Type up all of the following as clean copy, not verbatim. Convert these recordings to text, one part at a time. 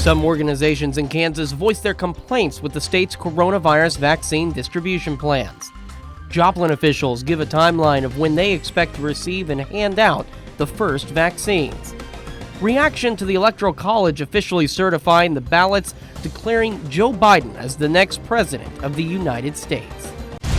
Some organizations in Kansas voiced their complaints with the state's coronavirus vaccine distribution plans. Joplin officials give a timeline of when they expect to receive and hand out the first vaccines. Reaction to the Electoral College officially certifying the ballots declaring Joe Biden as the next president of the United States.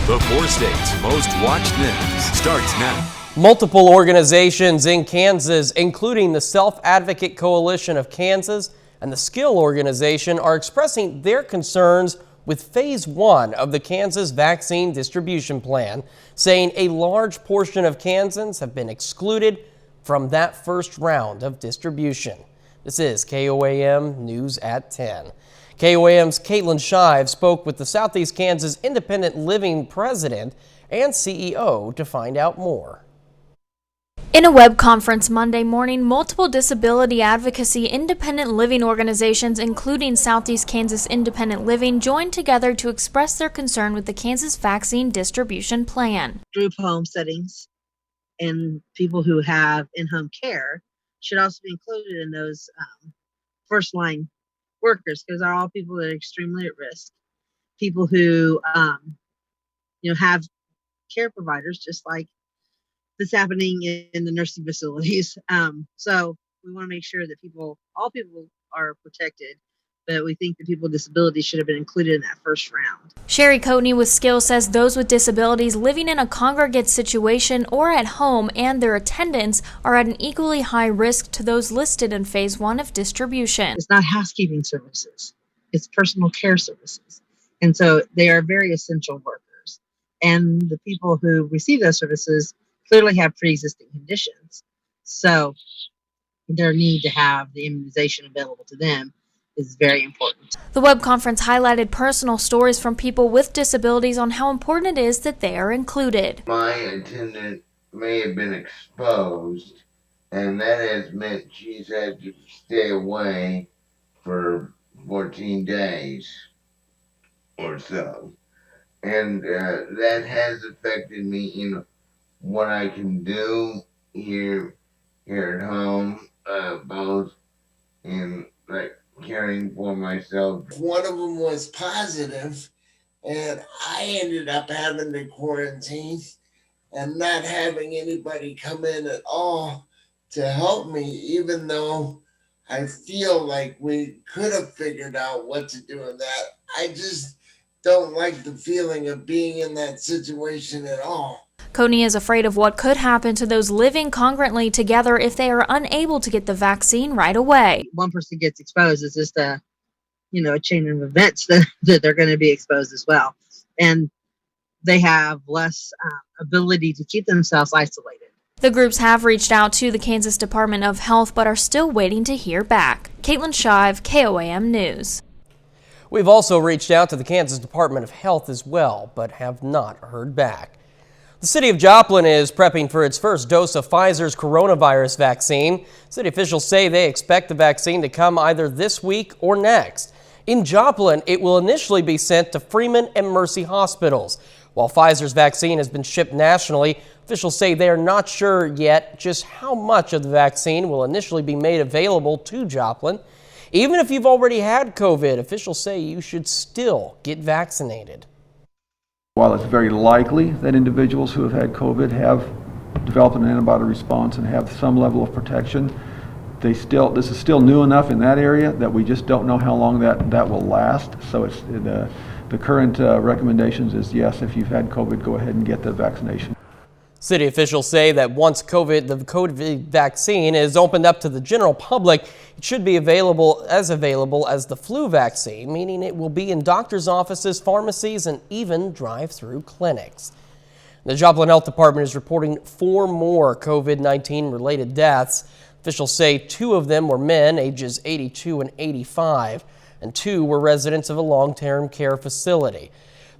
The 4 states most watched news starts now. Multiple organizations in Kansas, including the Self-Advocate Coalition of Kansas and the Skill Organization, are expressing their concerns with Phase 1 of the Kansas vaccine distribution plan, saying a large portion of Kansans have been excluded from that first round of distribution. This is KOAM News at 10. KOAM's Caitlin Shive spoke with the Southeast Kansas Independent Living President and CEO to find out more. In a web conference Monday morning, multiple disability advocacy independent living organizations, including Southeast Kansas Independent Living, joined together to express their concern with the Kansas vaccine distribution plan. Group home settings and people who have in-home care should also be included in those first-line workers, because they're all people that are extremely at risk. People who, have care providers, just like that's happening in the nursing facilities. So we want to make sure that all people are protected, but we think that people with disabilities should have been included in that first round. Sherry Coatney with Skill says those with disabilities living in a congregate situation or at home and their attendants are at an equally high risk to those listed in Phase 1 of distribution. It's not housekeeping services, it's personal care services. And so they are very essential workers. And the people who receive those services clearly have pre-existing conditions. So their need to have the immunization available to them is very important. The web conference highlighted personal stories from people with disabilities on how important it is that they are included. My attendant may have been exposed, and that has meant she's had to stay away for 14 days or so. And that has affected me in what I can do here at home, both in caring for myself. One of them was positive, and I ended up having to quarantine and not having anybody come in at all to help me, even though I feel like we could have figured out what to do with that. I just don't like the feeling of being in that situation at all. Coney is afraid of what could happen to those living congruently together if they are unable to get the vaccine right away. One person gets exposed, it's just a chain of events that they're going to be exposed as well. And they have less ability to keep themselves isolated. The groups have reached out to the Kansas Department of Health but are still waiting to hear back. Caitlin Shive, KOAM News. We've also reached out to the Kansas Department of Health as well, but have not heard back. The city of Joplin is prepping for its first dose of Pfizer's coronavirus vaccine. City officials say they expect the vaccine to come either this week or next. In Joplin, it will initially be sent to Freeman and Mercy hospitals. While Pfizer's vaccine has been shipped nationally, officials say they are not sure yet just how much of the vaccine will initially be made available to Joplin. Even if you've already had COVID, officials say you should still get vaccinated. While it's very likely that individuals who have had COVID have developed an antibody response and have some level of protection, this is still new enough in that area that we just don't know how long that will last. So the current recommendations is yes, if you've had COVID, go ahead and get the vaccination. City officials say that once the COVID vaccine is opened up to the general public, it should be available as the flu vaccine, meaning it will be in doctors' offices, pharmacies, and even drive-through clinics. The Joplin Health Department is reporting 4 more COVID-19 related deaths. Officials say 2 of them were men, ages 82 and 85, and 2 were residents of a long-term care facility.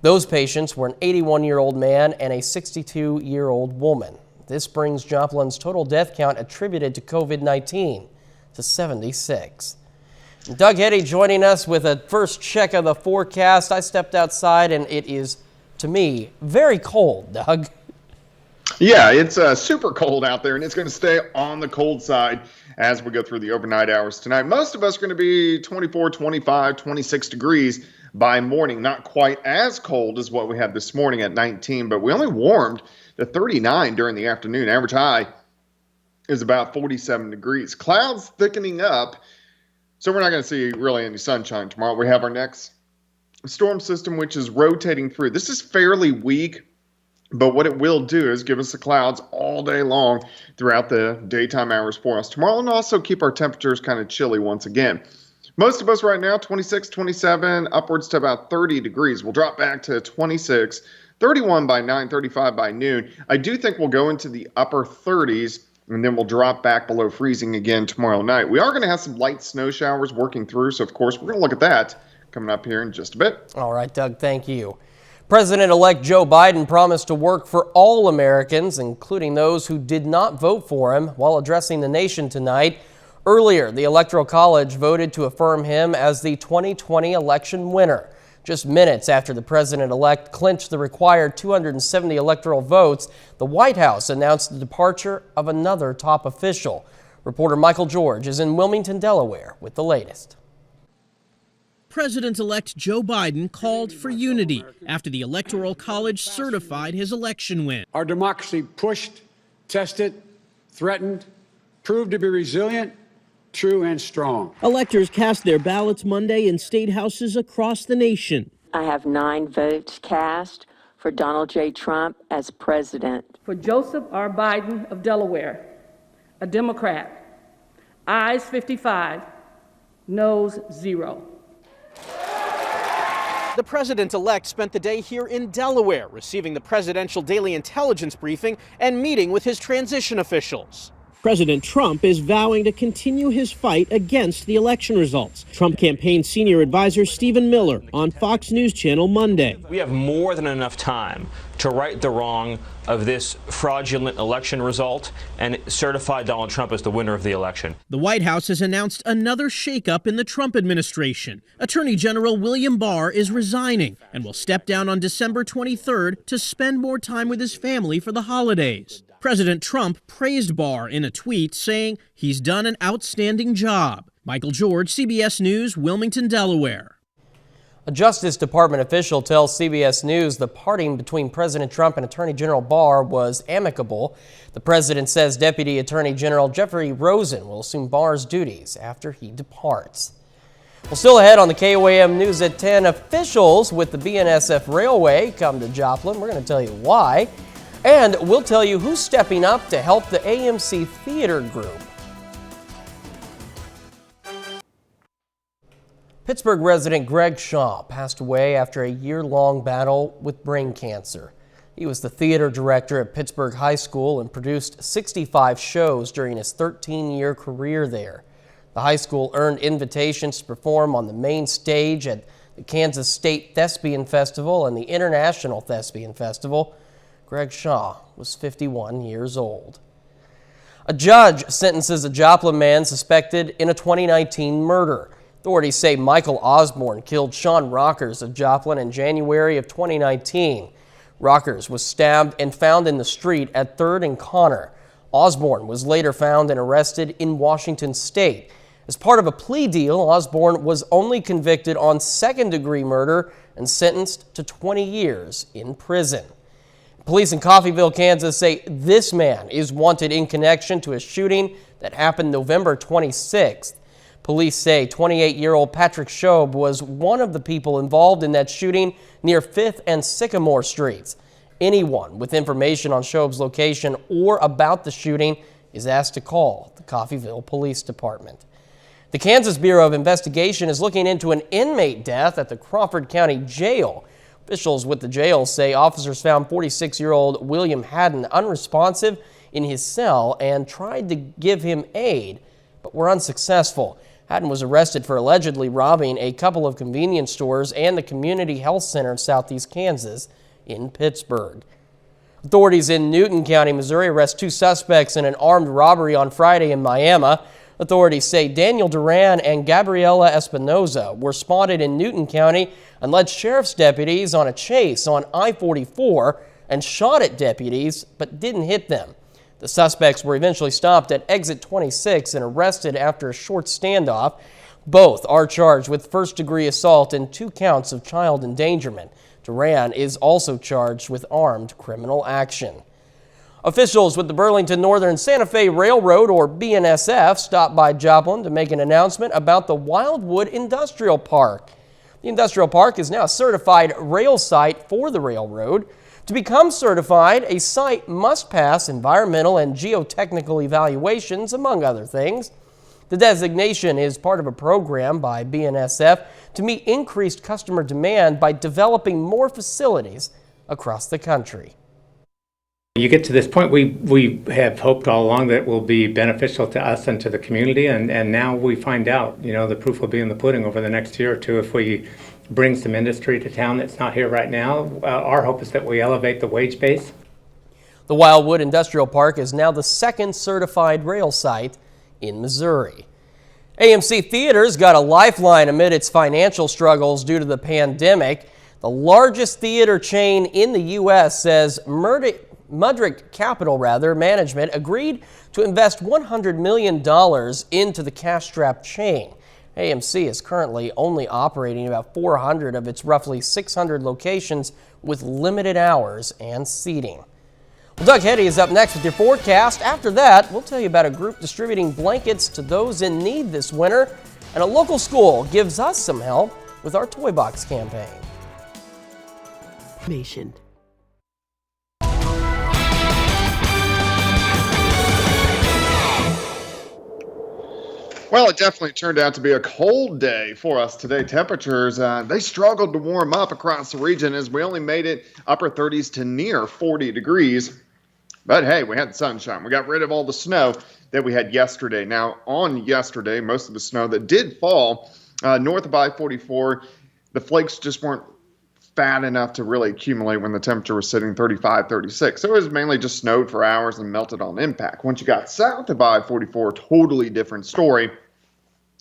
Those patients were an 81-year-old man and a 62-year-old woman. This brings Joplin's total death count attributed to COVID-19 to 76. Doug Heddy joining us with a first check of the forecast. I stepped outside and it is, to me, very cold, Doug. Yeah, it's super cold out there, and it's going to stay on the cold side as we go through the overnight hours tonight. Most of us are going to be 24, 25, 26 degrees by morning. Not quite as cold as what we had this morning at 19, but we only warmed to 39 during the afternoon. Average high is about 47 degrees. Clouds thickening up, so we're not going to see really any sunshine tomorrow. We have our next storm system, which is rotating through. This is fairly weak, but what it will do is give us the clouds all day long throughout the daytime hours for us tomorrow, and also keep our temperatures kind of chilly once again. Most of us right now, 26, 27, upwards to about 30 degrees. We'll drop back to 26, 31 by 9, 35 by noon. I do think we'll go into the upper 30s, and then we'll drop back below freezing again tomorrow night. We are going to have some light snow showers working through, so of course we're going to look at that coming up here in just a bit. All right, Doug, thank you. President-elect Joe Biden promised to work for all Americans, including those who did not vote for him, while addressing the nation tonight. Earlier, the Electoral College voted to affirm him as the 2020 election winner. Just minutes after the president-elect clinched the required 270 electoral votes, the White House announced the departure of another top official. Reporter Michael George is in Wilmington, Delaware, with the latest. President-elect Joe Biden called for unity after the Electoral College certified his election win. Our democracy pushed, tested, threatened, proved to be resilient, true, and strong. Electors cast their ballots Monday in state houses across the nation. I have 9 votes cast for Donald J. Trump as president. For Joseph R. Biden of Delaware, a Democrat, ayes 55, noes 0. The president-elect spent the day here in Delaware, receiving the presidential daily intelligence briefing and meeting with his transition officials. President Trump is vowing to continue his fight against the election results. Trump campaign senior advisor Stephen Miller on Fox News Channel Monday. We have more than enough time to right the wrong of this fraudulent election result and certify Donald Trump as the winner of the election. The White House has announced another shakeup in the Trump administration. Attorney General William Barr is resigning and will step down on December 23rd to spend more time with his family for the holidays. President Trump praised Barr in a tweet, saying he's done an outstanding job. Michael George, CBS News, Wilmington, Delaware. A Justice Department official tells CBS News the parting between President Trump and Attorney General Barr was amicable. The president says Deputy Attorney General Jeffrey Rosen will assume Barr's duties after he departs. Well, still ahead on the KOAM News at 10, officials with the BNSF Railway come to Joplin. We're going to tell you why. And we'll tell you who's stepping up to help the AMC Theater Group. Pittsburgh resident Greg Shaw passed away after a year-long battle with brain cancer. He was the theater director at Pittsburgh High School and produced 65 shows during his 13-year career there. The high school earned invitations to perform on the main stage at the Kansas State Thespian Festival and the International Thespian Festival. Greg Shaw was 51 years old. A judge sentences a Joplin man suspected in a 2019 murder. Authorities say Michael Osborne killed Sean Rockers of Joplin in January of 2019. Rockers was stabbed and found in the street at 3rd and Connor. Osborne was later found and arrested in Washington State. As part of a plea deal, Osborne was only convicted on second-degree murder and sentenced to 20 years in prison. Police in Coffeyville, Kansas say this man is wanted in connection to a shooting that happened November 26th. Police say 28-year-old Patrick Shobe was one of the people involved in that shooting near 5th and Sycamore Streets. Anyone with information on Shobe's location or about the shooting is asked to call the Coffeyville Police Department. The Kansas Bureau of Investigation is looking into an inmate death at the Crawford County Jail. Officials with the jail say officers found 46-year-old William Haddon unresponsive in his cell and tried to give him aid, but were unsuccessful. Haddon was arrested for allegedly robbing a couple of convenience stores and the Community Health Center in southeast Kansas in Pittsburgh. Authorities in Newton County, Missouri arrest 2 suspects in an armed robbery on Friday in Miami. Authorities say Daniel Duran and Gabriela Espinoza were spotted in Newton County and led sheriff's deputies on a chase on I-44 and shot at deputies but didn't hit them. The suspects were eventually stopped at exit 26 and arrested after a short standoff. Both are charged with first-degree assault and 2 counts of child endangerment. Duran is also charged with armed criminal action. Officials with the Burlington Northern Santa Fe Railroad, or BNSF, stopped by Joplin to make an announcement about the Wildwood Industrial Park. The industrial park is now a certified rail site for the railroad. To become certified, a site must pass environmental and geotechnical evaluations, among other things. The designation is part of a program by BNSF to meet increased customer demand by developing more facilities across the country. You get to this point, we have hoped all along that it will be beneficial to us and to the community, and now we find out, the proof will be in the pudding over the next year or two if we bring some industry to town that's not here right now. Our hope is that we elevate the wage base. The Wildwood Industrial Park is now the 2nd certified rail site in Missouri. AMC Theaters got a lifeline amid its financial struggles due to the pandemic. The largest theater chain in the U.S. says Mudrick Capital Management agreed to invest $100 million into the cash-strapped chain. AMC is currently only operating about 400 of its roughly 600 locations with limited hours and seating. Well, Doug Heddy is up next with your forecast. After that, we'll tell you about a group distributing blankets to those in need this winter, and a local school gives us some help with our Toy Box campaign. Well, it definitely turned out to be a cold day for us today. Temperatures, they struggled to warm up across the region as we only made it upper 30s to near 40 degrees. But hey, we had sunshine. We got rid of all the snow that we had yesterday. Now, on yesterday, most of the snow that did fall north of I-44, the flakes just weren't fat enough to really accumulate when the temperature was sitting 35, 36. So it was mainly just snowed for hours and melted on impact. Once you got south of I-44, totally different story,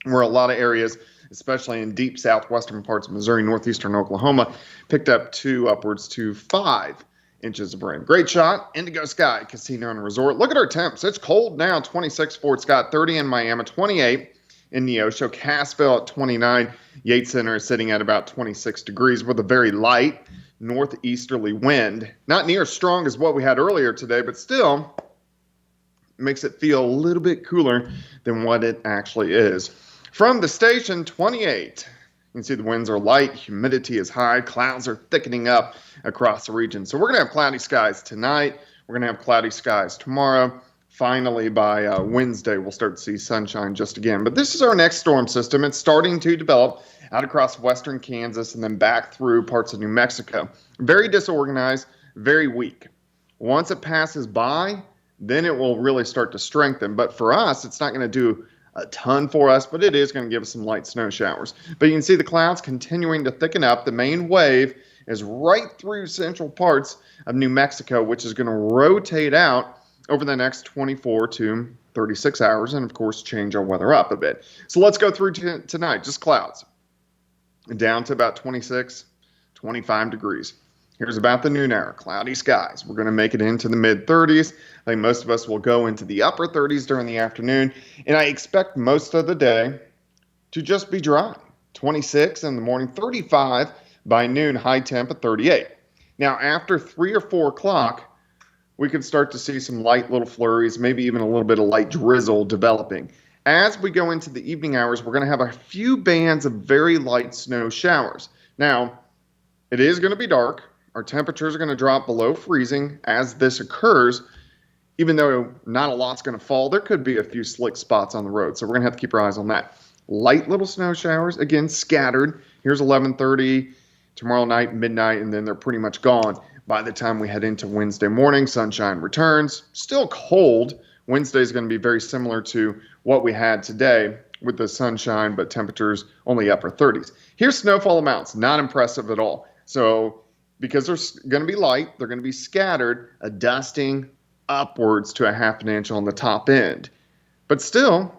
where a lot of areas, especially in deep southwestern parts of Missouri, northeastern Oklahoma, picked up upwards to 5 inches of rain. Great shot. Indigo Sky Casino and Resort. Look at our temps. It's cold now. 26 Fort Scott, 30 in Miami, 28 in Neosho, Cassville at 29. Yates Center is sitting at about 26 degrees with a very light northeasterly wind. Not near as strong as what we had earlier today, but still makes it feel a little bit cooler than what it actually is. From the station, 28. You can see the winds are light, humidity is high, clouds are thickening up across the region. So we're going to have cloudy skies tonight. We're going to have cloudy skies tomorrow. Finally, by Wednesday, we'll start to see sunshine just again. But this is our next storm system. It's starting to develop out across western Kansas and then back through parts of New Mexico. Very disorganized, very weak. Once it passes by, then it will really start to strengthen. But for us, it's not going to do a ton for us, but it is going to give us some light snow showers. But you can see the clouds continuing to thicken up. The main wave is right through central parts of New Mexico, which is going to rotate out over the next 24 to 36 hours and, of course, change our weather up a bit. So let's go through tonight. Just clouds. Down to about 26, 25 degrees. Here's about the noon hour. Cloudy skies. We're going to make it into the mid-30s. I think most of us will go into the upper 30s during the afternoon. And I expect most of the day to just be dry. 26 in the morning, 35 by noon, high temp at 38. Now, after 3 or 4 o'clock, we could start to see some light little flurries, maybe even a little bit of light drizzle developing. As we go into the evening hours, we're going to have a few bands of very light snow showers. Now, it is going to be dark. Our temperatures are going to drop below freezing as this occurs. Even though not a lot's going to fall, there could be a few slick spots on the road. So we're going to have to keep our eyes on that. Light little snow showers, again, scattered. Here's 11:30, tomorrow night, midnight, and then they're pretty much gone by the time we head into Wednesday morning. Sunshine returns. Still cold. Wednesday is going to be very similar to what we had today with the sunshine, but temperatures only upper 30s. Here's snowfall amounts. Not impressive at all. So because they're going to be light, they're going to be scattered, a dusting upwards to a half an inch on the top end. But still,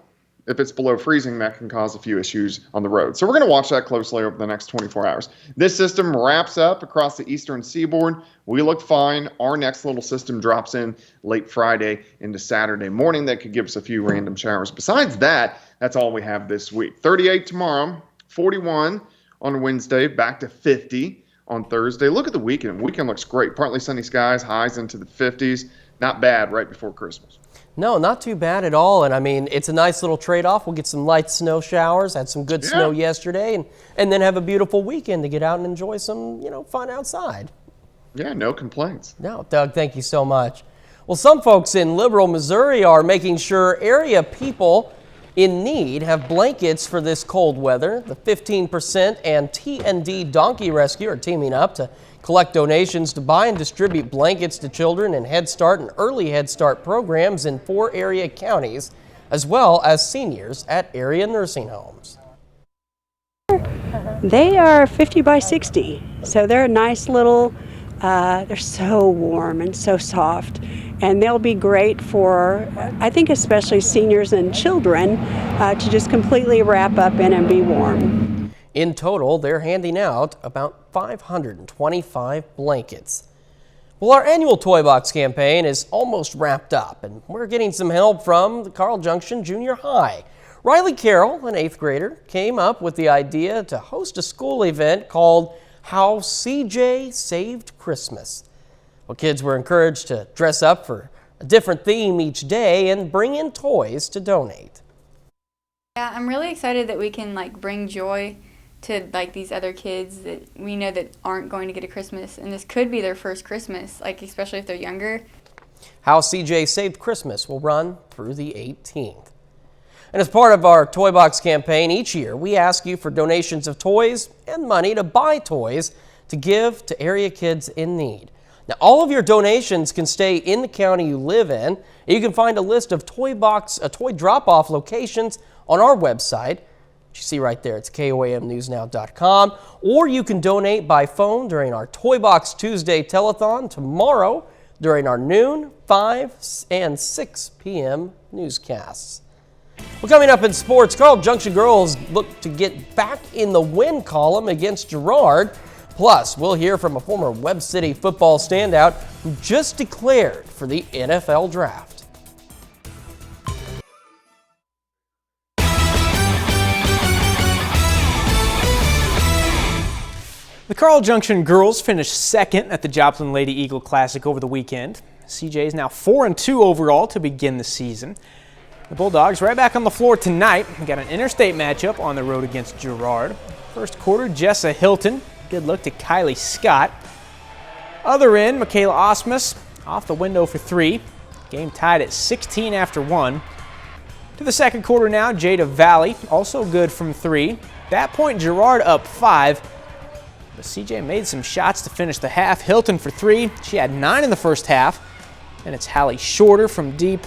If it's below freezing, that can cause a few issues on the road. So we're going to watch that closely over the next 24 hours. This system wraps up across the eastern seaboard. We look fine. Our next little system drops in late Friday into Saturday morning. That could give us a few random showers. Besides that, that's all we have this week. 38 tomorrow, 41 on Wednesday, back to 50 on Thursday. Look at the weekend. Weekend looks great. Partly sunny skies, highs into the 50s. Not bad right before Christmas. No, not too bad at all. And I mean, it's a nice little trade-off. We'll get some light snow showers, had some good snow yesterday, and then have a beautiful weekend to get out and enjoy some, fun outside. Yeah, no complaints. No, Doug, thank you so much. Well, some folks in Liberal, Missouri are making sure area people in need have blankets for this cold weather. The 15% and T&D Donkey Rescue are teaming up to collect donations to buy and distribute blankets to children in Head Start and Early Head Start programs in 4 area counties, as well as seniors at area nursing homes. They are 50 by 60, so they're a nice little, they're so warm and so soft, and they'll be great for, I think especially seniors and children, to just completely wrap up in and be warm. In total, they're handing out about 525 blankets. Well, our annual Toy Box campaign is almost wrapped up, and we're getting some help from the Carl Junction Junior High. Riley Carroll, an 8th grader, came up with the idea to host a school event called How CJ Saved Christmas. Well, kids were encouraged to dress up for a different theme each day and bring in toys to donate. Yeah, I'm really excited that we can bring joy to these other kids that we know that aren't going to get a Christmas, and this could be their first Christmas, especially if they're younger. How CJ Saved Christmas will run through the 18th. And as part of our Toy Box campaign each year, we ask you for donations of toys and money to buy toys to give to area kids in need. Now, all of your donations can stay in the county you live in. You can find a list of toy drop-off locations on our website. You see right there, it's KOAMnewsnow.com, or you can donate by phone during our Toy Box Tuesday telethon tomorrow during our noon, 5, and 6 p.m. newscasts. Well, coming up in sports, Carl Junction girls look to get back in the win column against Girard. Plus, we'll hear from a former Webb City football standout who just declared for the NFL draft. The Carl Junction girls finished second at the Joplin Lady Eagle Classic over the weekend. CJ is now 4-2 overall to begin the season. The Bulldogs right back on the floor tonight. We got an interstate matchup on the road against Girard. First quarter, Jessa Hilton. Good look to Kylie Scott. Other end, Michaela Osmus off the window for 3. Game tied at 16 after 1. To the second quarter now, Jada Valley also good from 3. At that point, Girard up 5. But CJ made some shots to finish the half. Hilton for 3. She had 9 in the first half. And it's Hallie Shorter from deep.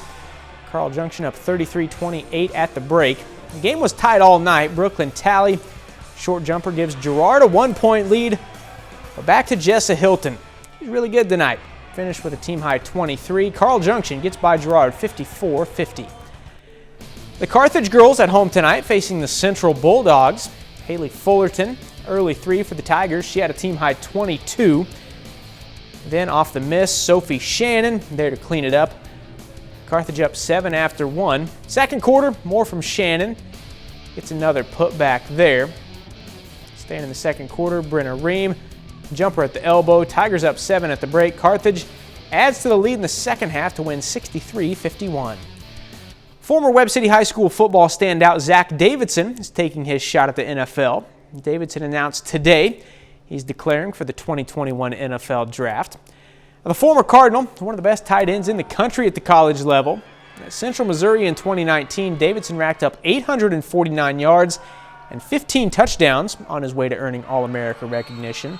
Carl Junction up 33-28 at the break. The game was tied all night. Brooklyn Talley, short jumper, gives Girard a 1-point lead. But back to Jessa Hilton. She's really good tonight. Finished with a team high 23. Carl Junction gets by Girard 54-50. The Carthage girls at home tonight facing the Central Bulldogs. Haley Fullerton, early 3 for the Tigers. She had a team high 22. Then off the miss, Sophie Shannon there to clean it up. Carthage up 7 after 1. Second quarter, more from Shannon. Gets another putback there. Staying in the second quarter, Brenna Ream, jumper at the elbow. Tigers up 7 at the break. Carthage adds to the lead in the second half to win 63-51. Former Webb City High School football standout Zach Davidson is taking his shot at the NFL. Davidson announced today he's declaring for the 2021 NFL Draft. Now, the former Cardinal, one of the best tight ends in the country at the college level. At Central Missouri in 2019, Davidson racked up 849 yards and 15 touchdowns on his way to earning All-America recognition.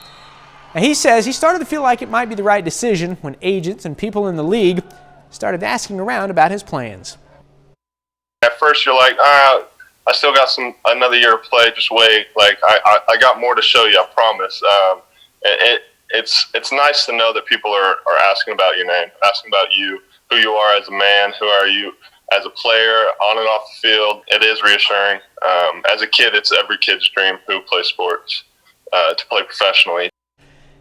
And he says he started to feel like it might be the right decision when agents and people in the league started asking around about his plans. At first you're like, I still got another year of play, just wait. I got more to show you, I promise. It's nice to know that people are asking about your name, asking about you, who you are as a man, who are you as a player, on and off the field, it is reassuring. As a kid, it's every kid's dream who plays sports to play professionally.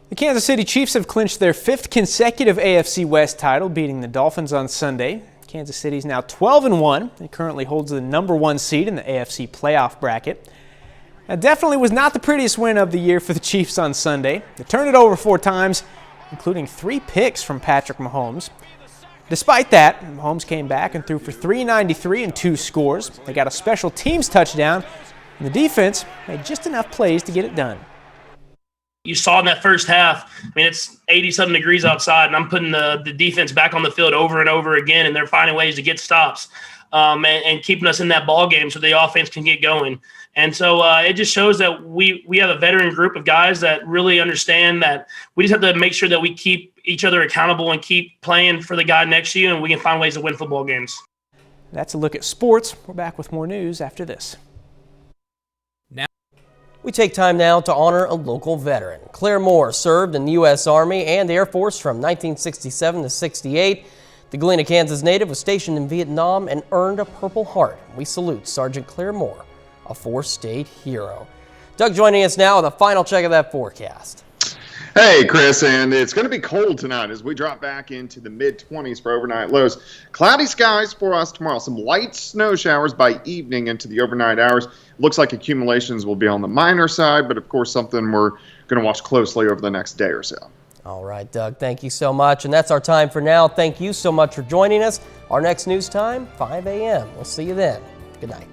The Kansas City Chiefs have clinched their 5th consecutive AFC West title, beating the Dolphins on Sunday. Kansas City is now 12-1 and currently holds the #1 seed in the AFC playoff bracket. It definitely was not the prettiest win of the year for the Chiefs on Sunday. They turned it over 4 times, including 3 picks from Patrick Mahomes. Despite that, Mahomes came back and threw for 393 and 2 scores. They got a special teams touchdown, and the defense made just enough plays to get it done. You saw in that first half, I mean, it's 80-something degrees outside, and I'm putting the defense back on the field over and over again, and they're finding ways to get stops and keeping us in that ball game so the offense can get going. And so it just shows that we have a veteran group of guys that really understand that we just have to make sure that we keep each other accountable and keep playing for the guy next to you, and we can find ways to win football games. That's a look at sports. We're back with more news after this. We take time now to honor a local veteran. Claire Moore served in the U.S. Army and Air Force from 1967 to 68. The Galena, Kansas native was stationed in Vietnam and earned a Purple Heart. We salute Sergeant Claire Moore, a 4-state hero. Doug joining us now with a final check of that forecast. Hey, Chris, and it's going to be cold tonight as we drop back into the mid-20s for overnight lows. Cloudy skies for us tomorrow. Some light snow showers by evening into the overnight hours. Looks like accumulations will be on the minor side, but of course something we're going to watch closely over the next day or so. All right, Doug, thank you so much. And that's our time for now. Thank you so much for joining us. Our next news time, 5 a.m. We'll see you then. Good night.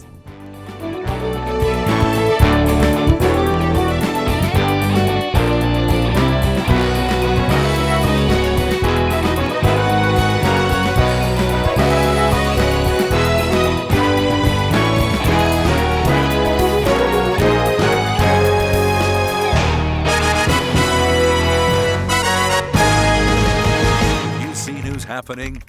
happening